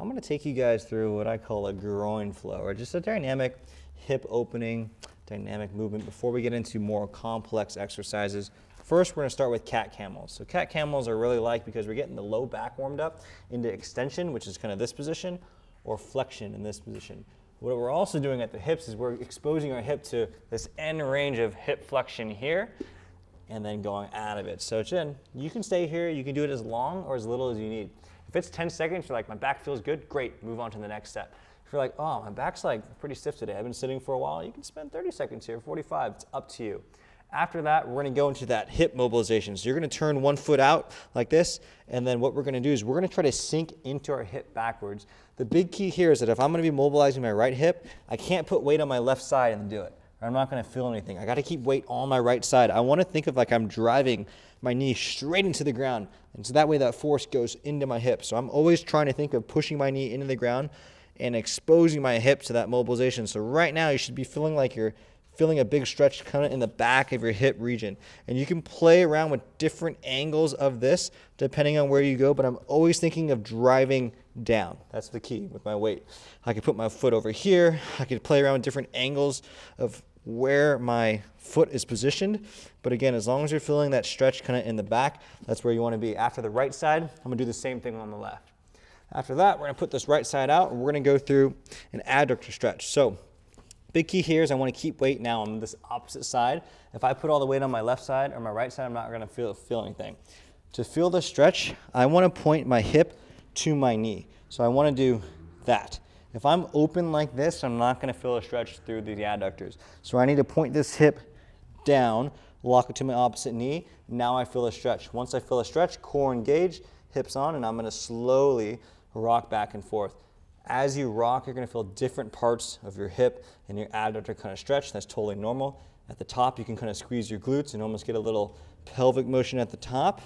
I'm going to take you guys through what I call a groin flow, or just a dynamic hip opening, dynamic movement before we get into more complex exercises. First, we're going to start with cat camels. So cat camels are really like because we're getting the low back warmed up into extension, which is kind of this position, or flexion in this position. What we're also doing at the hips is we're exposing our hip to this end range of hip flexion here, and then going out of it. So Jen, you can stay here, you can do it as long or as little as you need. If it's 10 seconds, you're like, my back feels good, great, move on to the next set. If you're like, oh, my back's like pretty stiff today, I've been sitting for a while, you can spend 30 seconds here, 45, it's up to you. After that, we're gonna go into that hip mobilization. So you're gonna turn one foot out like this, and then what we're gonna do is we're gonna try to sink into our hip backwards. The big key here is that if I'm gonna be mobilizing my right hip, I can't put weight on my left side and do it. I'm not gonna feel anything. I gotta keep weight on my right side. I wanna think of like I'm driving my knee straight into the ground. And so that way that force goes into my hip. So I'm always trying to think of pushing my knee into the ground and exposing my hip to that mobilization. So right now you should be feeling like you're feeling a big stretch kind of in the back of your hip region. And you can play around with different angles of this depending on where you go, but I'm always thinking of driving down. That's the key with my weight. I could put my foot over here. I could play around with different angles of where my foot is positioned. But again, as long as you're feeling that stretch kind of in the back, that's where you want to be. After the right side, I'm going to do the same thing on the left. After that, we're going to put this right side out, and we're going to go through an adductor stretch. So big key here is I want to keep weight now on this opposite side. If I put all the weight on my left side or my right side, I'm not going to feel anything. To feel the stretch, I want to point my hip to my knee. So I want to do that. If I'm open like this, I'm not going to feel a stretch through the adductors. So I need to point this hip down, lock it to my opposite knee. Now I feel a stretch. Once I feel a stretch, core engaged, hips on, and I'm going to slowly rock back and forth. As you rock, you're going to feel different parts of your hip and your adductor kind of stretch. That's totally normal. At the top, you can kind of squeeze your glutes and almost get a little pelvic motion at the top.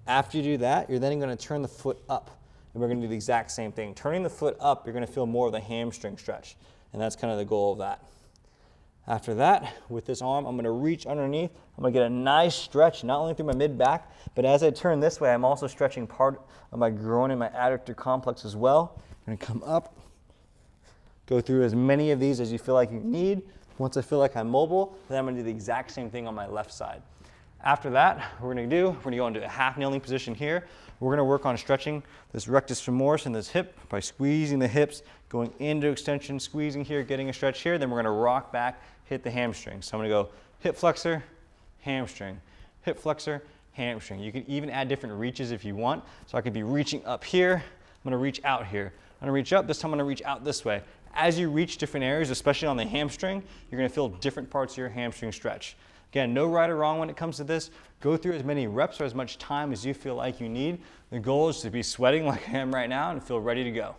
After you do that, you're then going to turn the foot up. And we're going to do the exact same thing. Turning the foot up, you're going to feel more of the hamstring stretch. And that's kind of the goal of that. After that, with this arm, I'm going to reach underneath. I'm going to get a nice stretch, not only through my mid-back, but as I turn this way, I'm also stretching part of my groin and my adductor complex as well. I'm going to come up, go through as many of these as you feel like you need. Once I feel like I'm mobile, then I'm going to do the exact same thing on my left side. After that, we're going to go into a half kneeling position here. We're going to work on stretching this rectus femoris and this hip by squeezing the hips, going into extension, squeezing here, getting a stretch here. Then we're going to rock back, hit the hamstring. So I'm going to go hip flexor, hamstring, hip flexor, hamstring. You can even add different reaches if you want. So I could be reaching up here. I'm going to reach out here. I'm going to reach up. This time I'm going to reach out this way. As you reach different areas, especially on the hamstring, you're going to feel different parts of your hamstring stretch. Again, no right or wrong when it comes to this. Go through as many reps or as much time as you feel like you need. The goal is to be sweating like I am right now and feel ready to go.